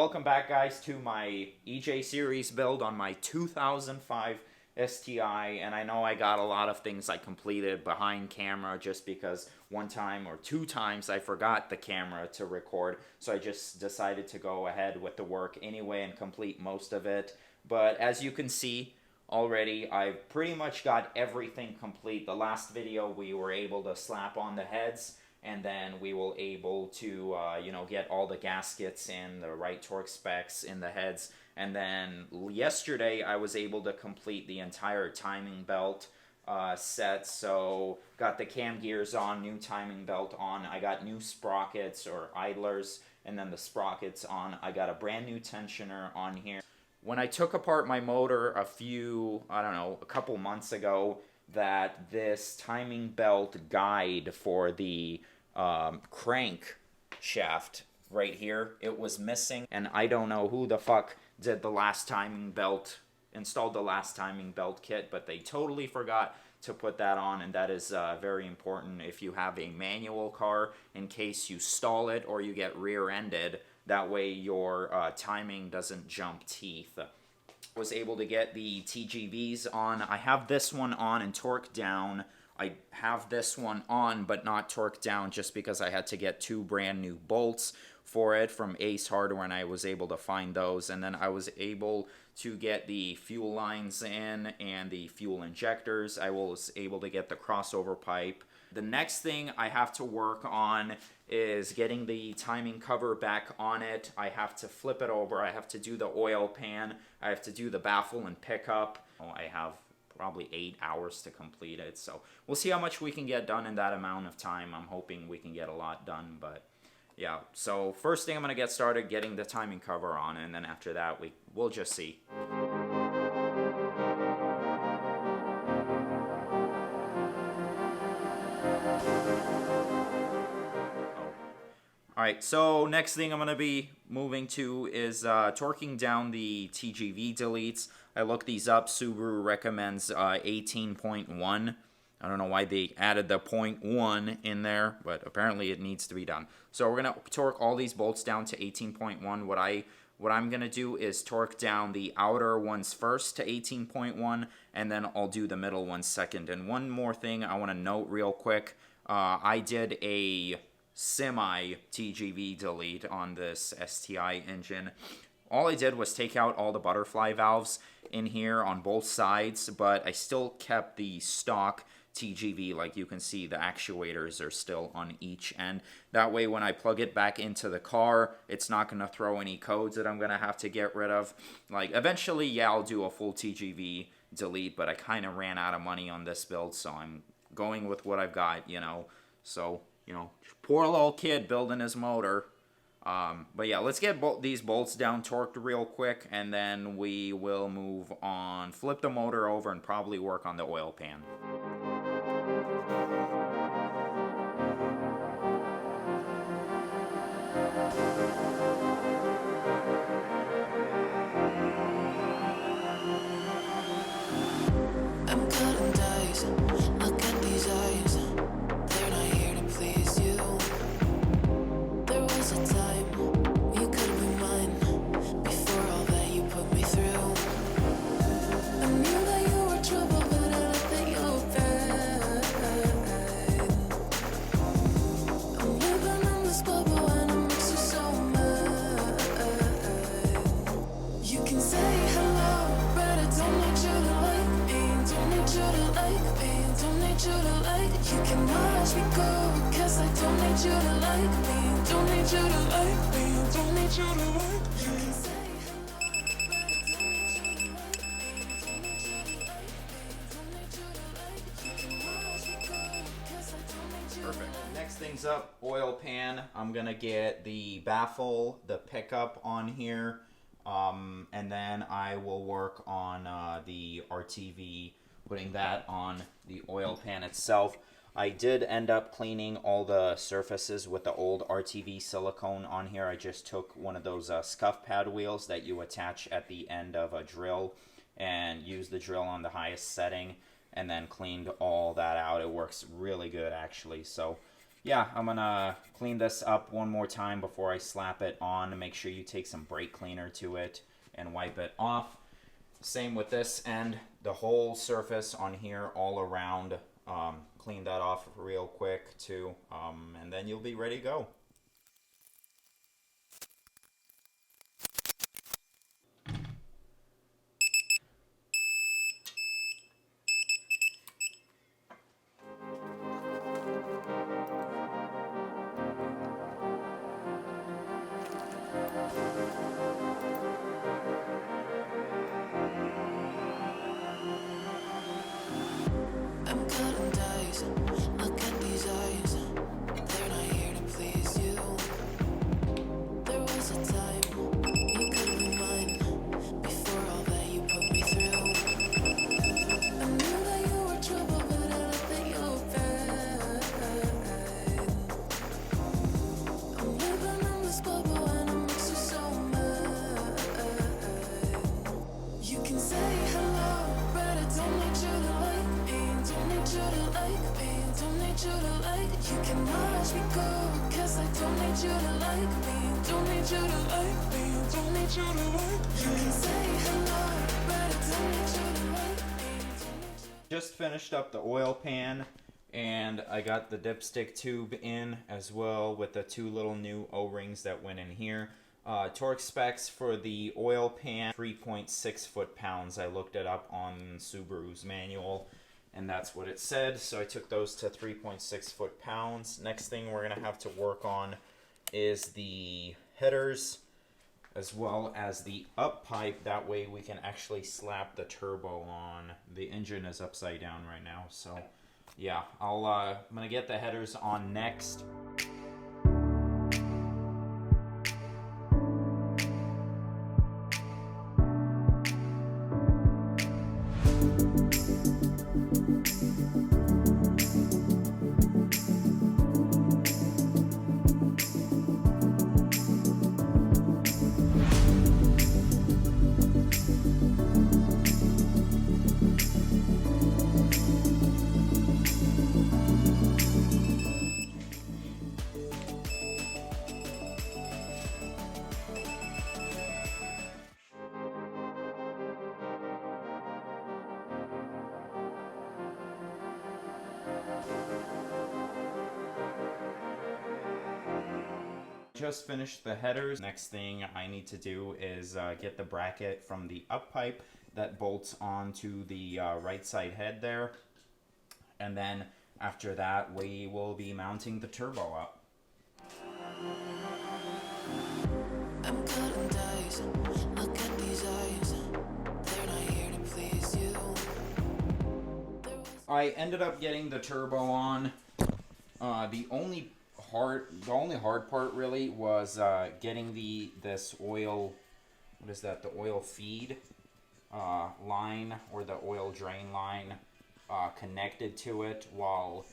Welcome back, guys, to my EJ series build on my 2005 STI, and I know I got a lot of things I completed behind camera just because one time or two times I forgot the camera to record, so I just decided to go ahead with the work anyway and complete most of it. But as you can see already, I've pretty much got everything complete. The last video we were able to slap on the heads, and then we were able to, get all the gaskets and the right torque specs in the heads. And then yesterday, I was able to complete the entire timing belt set. So got the cam gears on, new timing belt on. I got new sprockets or idlers, and then the sprockets on. I got a brand new tensioner on here. When I took apart my motor a couple months ago, that this timing belt guide for the crank shaft right here, it was missing, and I don't know who the fuck did the last timing belt, installed the last timing belt kit, but they totally forgot to put that on, and that is very important if you have a manual car, in case you stall it or you get rear-ended. That way your timing doesn't jump teeth. Was able to get the TGVs on. I have this one on and torque down. I have this one on but not torque down just because I had to get two brand new bolts for it from Ace Hardware, and I was able to find those. And then I was able to get the fuel lines in and the fuel injectors. I was able to get the crossover pipe. The next thing I have to work on is getting the timing cover back on it. I have to flip it over. I have to do the oil pan. I have to do the baffle and pickup. I have probably 8 hours to complete it. So we'll see how much we can get done in that amount of time. I'm hoping we can get a lot done, but yeah. So first thing I'm going to get started getting the timing cover on, and then after that we'll just see. Alright, so next thing I'm going to be moving to is torquing down the TGV deletes. I looked these up. Subaru recommends 18.1. I don't know why they added the 0.1 in there, but apparently it needs to be done. So we're going to torque all these bolts down to 18.1. What I'm going to do is torque down the outer ones first to 18.1, and then I'll do the middle ones second. And one more thing I want to note real quick. I did a semi TGV delete on this STI engine. All I did was take out all the butterfly valves in here on both sides, but I still kept the stock TGV. Like you can see, the actuators are still on each end. That way when I plug it back into the car, it's not going to throw any codes that I'm going to have to get rid of. Like eventually, yeah, I'll do a full TGV delete, but I kind of ran out of money on this build, so I'm going with what I've got, So, poor little kid building his motor. But yeah, let's get these bolts down torqued real quick, and then we will move on, flip the motor over, and probably work on the oil pan. I'm cutting dice, look at these eyes. They're not here to please you. There was a time you could be mine before all that you put me through. I knew that you were trouble, but I didn't think you were bad. I'm living in this bubble and it makes you so mad. You can say hello, but I don't need you to like me. Don't need you to like me. Don't need you to like. You can watch me go, 'cause I don't need you to like me. Don't need you to like me. Don't need you to like. You can say hello, but I don't need you to like me. Don't need you to like me. Don't need you to like. You can watch me go, 'cause I don't need you to like. Perfect. Next thing's up, oil pan. I'm gonna get the baffle, the pickup on here, and then I will work on the RTV, putting that on the oil pan itself. I did end up cleaning all the surfaces with the old RTV silicone on here. I just took one of those scuff pad wheels that you attach at the end of a drill and used the drill on the highest setting, and then cleaned all that out. It works really good, actually. So yeah, I'm gonna clean this up one more time before I slap it on. Make sure you take some brake cleaner to it and wipe it off. Same with this end, the whole surface on here all around. Clean that off real quick too, and then you'll be ready to go. I'm cutting dice. Look at these eyes. They're not here to please you. There was a time you could be mine before all that you put me through. I knew that you were trouble, but I don't think you were bad. I'm living in this bubble and it makes you so mad. You can say hello, but I don't need you to like me. Don't need you to like me. Don't need you to like. You can watch me go, 'cause I don't need you to like me. Don't need you to like me. Don't need you to like. You can say hello, but I don't need you to like me. Just finished up the oil pan, and I got the dipstick tube in as well with the 2 little new O-rings that went in here. Torque specs for the oil pan, 3.6 foot-pounds. I looked it up on Subaru's manual, and that's what it said. So I took those to 3.6 foot-pounds. Next thing we're gonna have to work on is the headers as well as the up pipe. That way we can actually slap the turbo on. The engine is upside down right now, so yeah, I'm gonna get the headers on next. Just finished the headers. Next thing I need to do is get the bracket from the up pipe that bolts onto the right side head there, and then after that we will be mounting the turbo up. I'm cutting dice. Look at these eyes. They're not here to please you. I ended up getting the turbo on. The only hard part really was getting this oil, what is that, the oil feed line or the oil drain line connected to it, while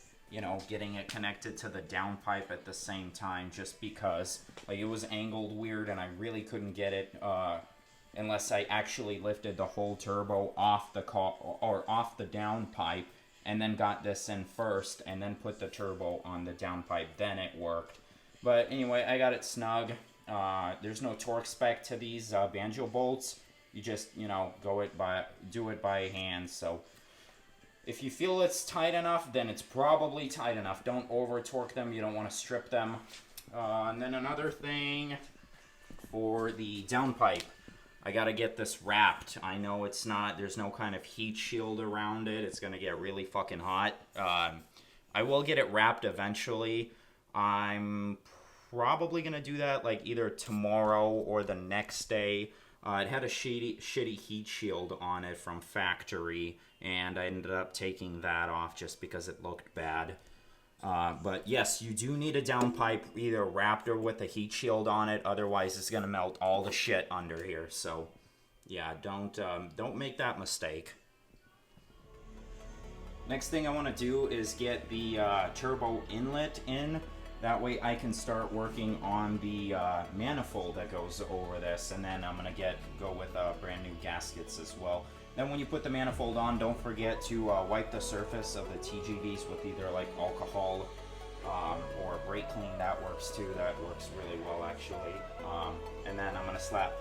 getting it connected to the downpipe at the same time, just because like it was angled weird and I really couldn't get it unless I actually lifted the whole turbo off the off the downpipe and then got this in first and then put the turbo on the downpipe. Then it worked. But anyway, I got it snug. There's no torque spec to these banjo bolts. You just do it by hand. So if you feel it's tight enough, then it's probably tight enough. Don't over torque them. You don't want to strip them. And then another thing for the downpipe, I gotta get this wrapped. I know there's no kind of heat shield around it. It's gonna get really fucking hot. I will get it wrapped eventually. I'm probably gonna do that like either tomorrow or the next day. It had a shitty heat shield on it from factory, and I ended up taking that off just because it looked bad. But yes, you do need a downpipe either wrapped or with a heat shield on it. Otherwise, it's gonna melt all the shit under here. So, yeah, don't make that mistake. Next thing I want to do is get the turbo inlet in. That way I can start working on the manifold that goes over this, and then I'm gonna go with brand new gaskets as well. Then when you put the manifold on, don't forget to wipe the surface of the TGVs with either like alcohol or brake clean, that works too. That works really well actually. And then I'm gonna slap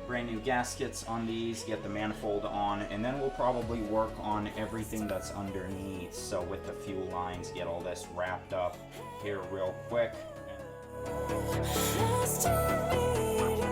brand new gaskets on these, get the manifold on, and then we'll probably work on everything that's underneath. So with the fuel lines, get all this wrapped up here real quick. Last time me and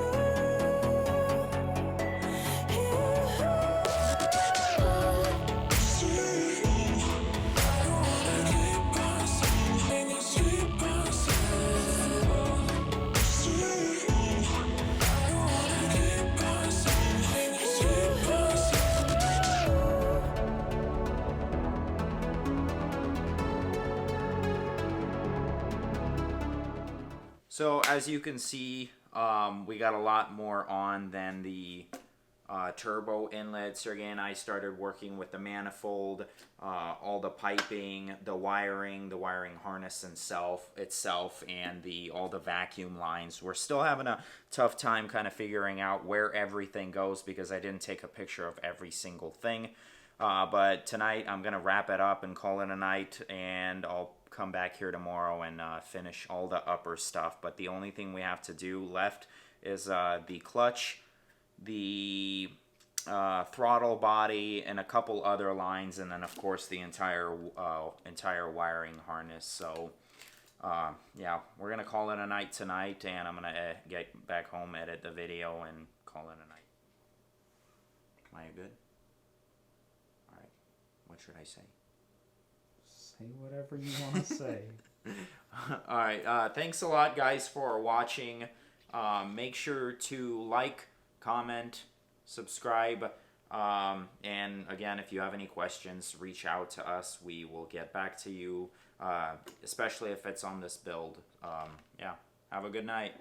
So as you can see, we got a lot more on than the turbo inlet. Sergey and I started working with the manifold, all the piping, the wiring harness itself, and all the vacuum lines. We're still having a tough time kind of figuring out where everything goes because I didn't take a picture of every single thing. But tonight I'm gonna wrap it up and call it a night, and I'll come back here tomorrow and finish all the upper stuff. But the only thing we have to do left is the clutch, the throttle body, and a couple other lines, and then of course the entire wiring harness. So yeah, we're gonna call it a night tonight, and I'm gonna get back home, edit the video, and call it a night. Am I good? All right. What should I say? Say whatever you want to say. All right. Thanks a lot, guys, for watching. Make sure to like, comment, subscribe. And again, if you have any questions, reach out to us. We will get back to you, especially if it's on this build. Yeah. Have a good night.